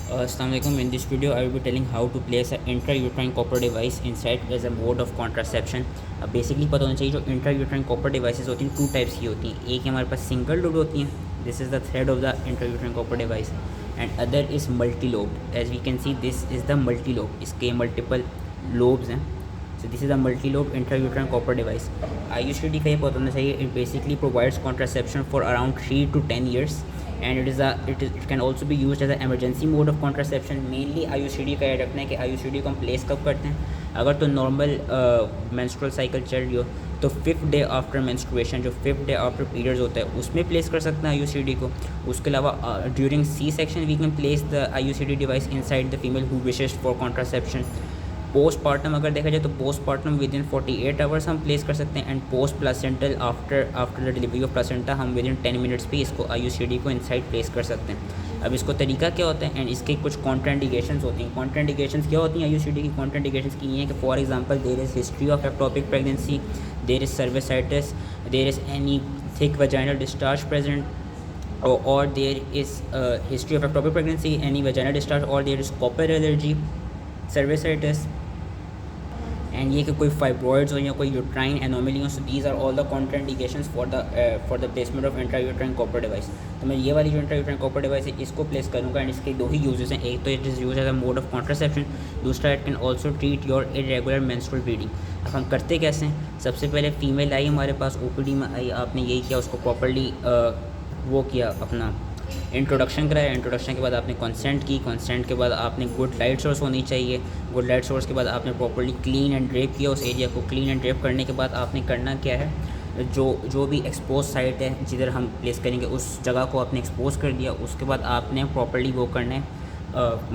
Assalamualaikum. In this video, I will be telling how to place an intrauterine copper device inside as a mode of contraception. अब basically पता होना चाहिए जो intrauterine copper devices होती हैं two types की होती हैं. एक हमारे पास सिंगल लोब होती हैं, this is the thread of the intrauterine copper device, and other is multi lobe. As we can see this is the multi lobe, इसके मल्टीपल लोब्स हैं. So this is a multi-lobe intrauterine copper device. IUCD का ये पता होना चाहिए. It basically provides contraception for around 3 to 10 years, and it can also be used as an emergency mode of contraception. Mainly IUCD का याद रखना है कि IUCD को हम प्लेस कब करते हैं. अगर तो नॉर्मल menstrual cycle चल रही हो तो 5th डे आफ्टर menstruation, जो 5th डे आफ्टर पीरियड्स होता है उसमें प्लेस कर सकते हैं IUCD को. उसके अलावा during C-section we can place the IUCD device inside the female who wishes for contraception. Postpartum अगर देखा जाए तो पोस्टपार्टम विद इन 48 आवर्स हम प्लेस कर सकते हैं, and post placental after the delivery of placenta हम विद इन 10 मिनट्स पे इसको IUCD को इनसाइड प्लेस कर सकते हैं. अब इसको तरीका क्या होता है एंड इसके कुछ कॉन्ट्राइंडिकेशंस होती हैं. कॉन्ट्राइंडिकेशंस क्या होती हैं IUCD की? कॉन्ट्राइंडिकेशंस की ये है कि for example there is history of ectopic pregnancy, there is cervicitis, there is any thick vaginal discharge present, or there is history of ectopic pregnancy, any vaginal discharge, or there is copper allergy, cervicitis, and ये कि कोई fibroids हो या कोई uterine anomaly हो. So these are all the contraindications for the placement of intrauterine copper device. तो मैं ये वाली जो इंट्रायूट्राइन कॉपर डिवाइस है इसको प्लेस करूँगा, एंड इसके दो ही यूजेस हैं. एक तो it is use as a mode of contraception, दूसरा it can also treat your irregular menstrual bleeding. अब हम करते कैसे हैं? सबसे पहले फीमेल आई हमारे पास, OPD में आई, आपने यही किया, उसको प्रॉपरली वो किया, अपना इंट्रोडक्शन कराया. इंट्रोडक्शन के बाद आपने कंसेंट की. कंसेंट के बाद आपने गुड लाइट सोर्स होनी चाहिए. गुड लाइट सोर्स के बाद आपने प्रॉपर्ली क्लीन एंड ड्रेप किया उस एरिया को. क्लीन एंड ड्रेप करने के बाद आपने करना क्या है, जो भी एक्सपोज साइट है जिधर हम प्लेस करेंगे उस जगह को आपने एक्सपोज कर दिया. उसके बाद आपने प्रॉपर्ली वो करना है,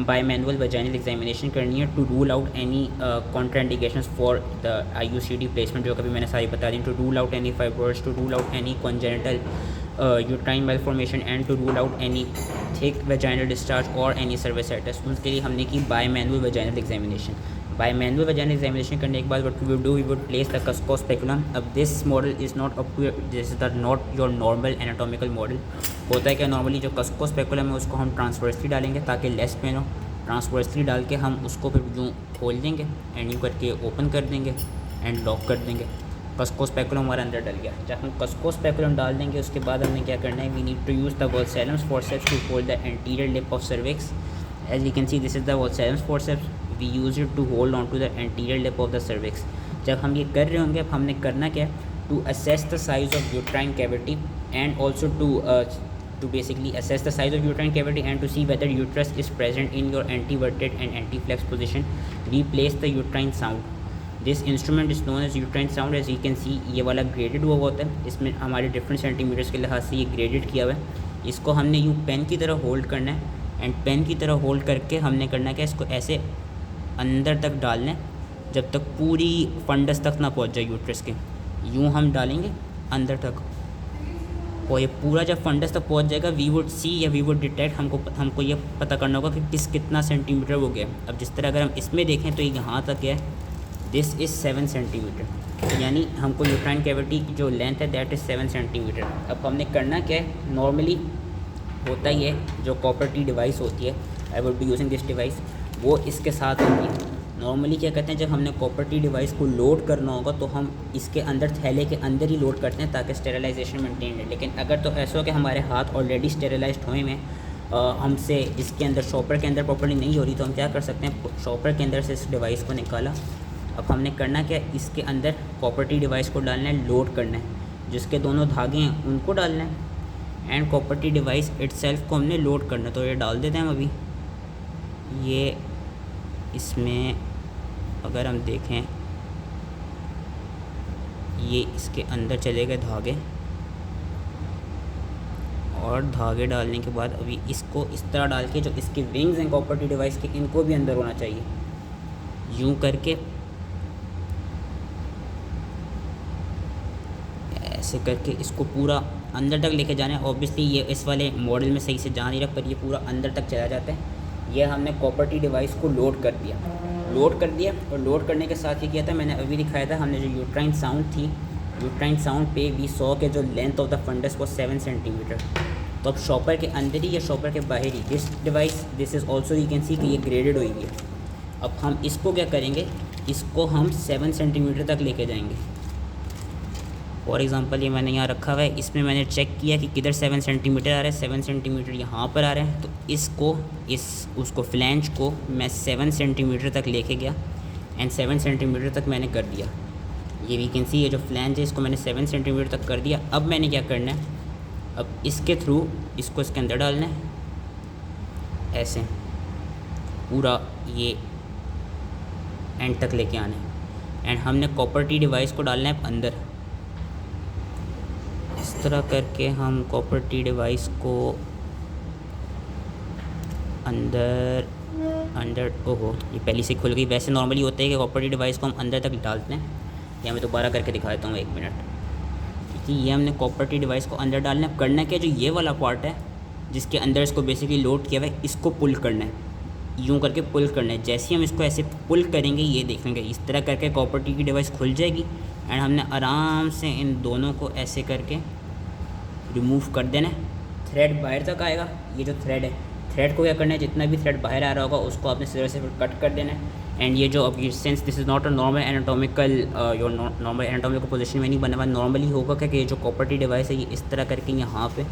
बाय मैनुअल वजाइनल एग्जामिनेशन करनी है to rule out any contraindications for the IUCD placement, जो कभी मैंने सारी बता दी. To rule out any fibroids, to rule out any congenital uterine malformation, and to rule out any thick vaginal discharge और any cervicitis. उसके लिए हमने की bimanual vaginal examination. Bimanual vaginal examination करने के बाद what we would do, we would place the Cusco speculum. अब this model is not up to, this is the not your normal anatomical model. होता है क्या, normally जो Cusco speculum है उसको हम ट्रांसवर्सली डालेंगे ताकि लेस पेन हो. ट्रांसवर्सली डाल के हम उसको फिर यूँ खोल देंगे एंड यूँ करके ओपन कर देंगे एंड लॉक कर देंगे. कस्को स्पेकुलम हमारे अंदर डल गया. जब हम कस्को स्पेकुलम डाल देंगे उसके बाद हमें क्या करना है, we need to use the vulsellum forceps to hold the anterior lip of cervix. As you can see this is the vulsellum forceps, we use it to hold on to the anterior lip of the cervix. जब हम ये कर रहे होंगे अब हमने करना क्या है, to assess the size of uterine cavity and also to basically assess the size of uterine cavity and to see whether uterus is present in your anteverted and anteflex position. We place the uterine sound. This instrument is known as uterine sound. As you can see ये वाला graded हुआ होता है, इसमें हमारे different centimetres के लिहाज से ये ग्रेडेड किया हुआ है. इसको हमने यूँ पेन की तरह होल्ड करना है, एंड पेन की तरह होल्ड करके हमने करना क्या, इसको ऐसे अंदर तक डालना है जब तक पूरी फंडस तक ना पहुंच जाए यूट्रस के. यूँ हम डालेंगे अंदर तक, और ये पूरा जब फंडस तक पहुंच जाएगा वी वुड सी या वी वुड डिटेक्ट, हमको ये पता करना होगा कि कितना सेंटीमीटर हो गया. अब जिस तरह अगर हम इसमें देखें तो ये यहाँ तक है, दिस इज़ 7 सेंटीमीटर, यानी हमको यूट्राइन कैविटी की जो लेंथ है दैट इज़ 7 सेंटीमीटर. अब हमने करना क्या है, नॉर्मली होता ही है जो कॉपर टी डिवाइस होती है, I would be using this device, वो इसके साथ होती है. नॉर्मली क्या कहते हैं, जब हमने कॉपर टी डिवाइस को लोड करना होगा तो हम इसके अंदर थैले के अंदर ही लोड करते हैं ताकि स्टेरिलाइजेशन मेंटेन रहे. लेकिन अगर तो ऐसा हो कि हमारे हाथ ऑलरेडी स्टेरिलाइज्ड हुए में हमसे इसके अंदर शॉपर के अंदर प्रॉपर्ली नहीं हो रही, तो हम क्या कर सकते हैं, शॉपर के अंदर से इस डिवाइस को निकाला. अब हमने करना क्या, इसके अंदर कॉपर टी डिवाइस को डालना है, लोड करना है, जिसके दोनों धागे हैं उनको डालना है, and copper T device itself को हमने लोड करना है. तो ये डाल देते हैं हम अभी. ये इसमें अगर हम देखें ये इसके अंदर चले गए धागे, और धागे डालने के बाद अभी इसको इस तरह डाल के जो इसके विंग्स हैं कॉपर टी डिवाइस के, इनको भी अंदर होना चाहिए. यूँ करके ऐसे करके इसको पूरा अंदर तक लेके जाना है. ऑब्वियसली ये इस वाले मॉडल में सही से जा नहीं रहा, पर ये पूरा अंदर तक चला जाता है. ये हमने कॉपर टी डिवाइस को लोड कर दिया. और लोड करने के साथ ये किया था, मैंने अभी दिखाया था, हमने जो यूट्राइन साउंड थी, यूट्राइन साउंड पे वी सॉ के जो लेंथ ऑफ द फंडस वो 7 सेंटीमीटर. तो अब शॉपर के अंदर ही या शॉपर के बाहर ही this is also you can see कि ये ग्रेडेड हुई है। अब हम इसको क्या करेंगे, इसको हम 7 सेंटीमीटर तक लेके जाएंगे। फॉर एग्ज़ाम्पल ये मैंने यहाँ रखा हुआ है, इसमें मैंने चेक किया कि किधर 7 सेंटीमीटर आ रहा है, 7 सेंटीमीटर यहाँ पर आ रहा है। तो इसको उसको फ्लैंज को मैं 7 सेंटीमीटर तक लेके गया एंड 7 सेंटीमीटर तक मैंने कर दिया। ये वी कैन सी ये जो फ्लैंज है इसको मैंने 7 सेंटीमीटर तक कर दिया। अब मैंने क्या करना है, अब इसके थ्रू इसको इसके अंदर डालना है, ऐसे पूरा ये एंड तक लेके आना है एंड हमने कॉपर टी डिवाइस को डालना है अंदर। इस तरह करके हम कॉपर टी डिवाइस को अंदर ओहो ये पहले से खुल गई। वैसे नॉर्मली होता है कि कॉपर टी डिवाइस को हम अंदर तक डालते हैं, या मैं दोबारा करके दिखा देता हूँ 1 मिनट। क्योंकि ये हमने कॉपर टी डिवाइस को अंदर डालना है। करना क्या, जो ये वाला पार्ट है जिसके अंदर इसको बेसिकली लोड किया हुआ है, इसको पुल करना है, यूँ करके पुल करना है। जैसे ही हम इसको ऐसे पुल करेंगे, ये देखेंगे इस तरह करके कॉपर टी की डिवाइस खुल जाएगी एंड हमने आराम से इन दोनों को ऐसे करके रिमूव कर देना है। थ्रेड बाहर तक आएगा, ये जो थ्रेड है, थ्रेड को क्या करना है, जितना भी थ्रेड बाहर आ रहा होगा उसको आपने सीधे से कट कर देना है। एंड ये जो अब since this is not a normal anatomical your normal anatomical position में नहीं बना हुआ, नॉर्मली होगा क्या कि ये जो कॉपर टी डिवाइस है ये इस तरह करके यहाँ पे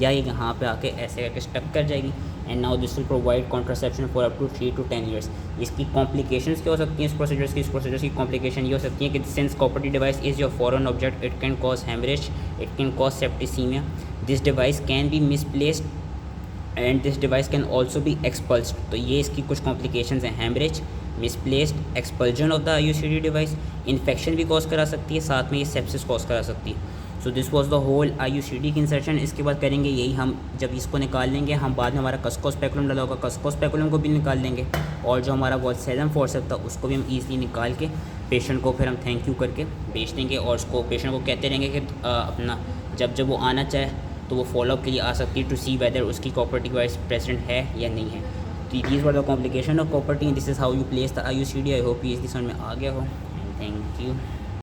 या ये यहाँ पे आके ऐसे करके स्टक कर जाएगी। And now this will provide contraception for up to 3 to 10 years. इसकी कॉम्प्लिकेशंस क्या हो सकती हैं इस प्रोसीजर्स की कॉम्प्लिकेशन ये हो सकती है कि since copper T device is your foreign object, it can cause haemorrhage, it can cause septicaemia, this device can be misplaced and this device can also be expelled. तो ये इसकी कुछ कॉम्प्लिकेशंस हैं, haemorrhage, misplaced, expulsion of the IUCD device, infection भी cause करा सकती है, साथ में ये सेप्सिस कॉज करा सकती है। So this was the whole IUCD की इंसर्शन। इसके बाद करेंगे यही, हम जब इसको निकाल लेंगे हम बाद में हमारा कस्कोस्पेकुलम डाला होगा, कस्कोस्पेकुलम को भी निकाल लेंगे और जो हमारा वॉल्सेलम फोर्सेप्स था उसको भी हम ईज़िली निकाल के पेशेंट को फिर हम थैंक यू करके बेच देंगे और उसको पेशेंट को कहते रहेंगे कि अपना जब वो आना चाहे तो वो फॉलोअप के लिए आ सकती है टू सी वेदर उसकी कॉपर टी डिवाइस प्रेजेंट है या नहीं है। तो these were the complication of copper T, this is how you place the IUCD। I hope ये समझ में आ गया हो। Thank you.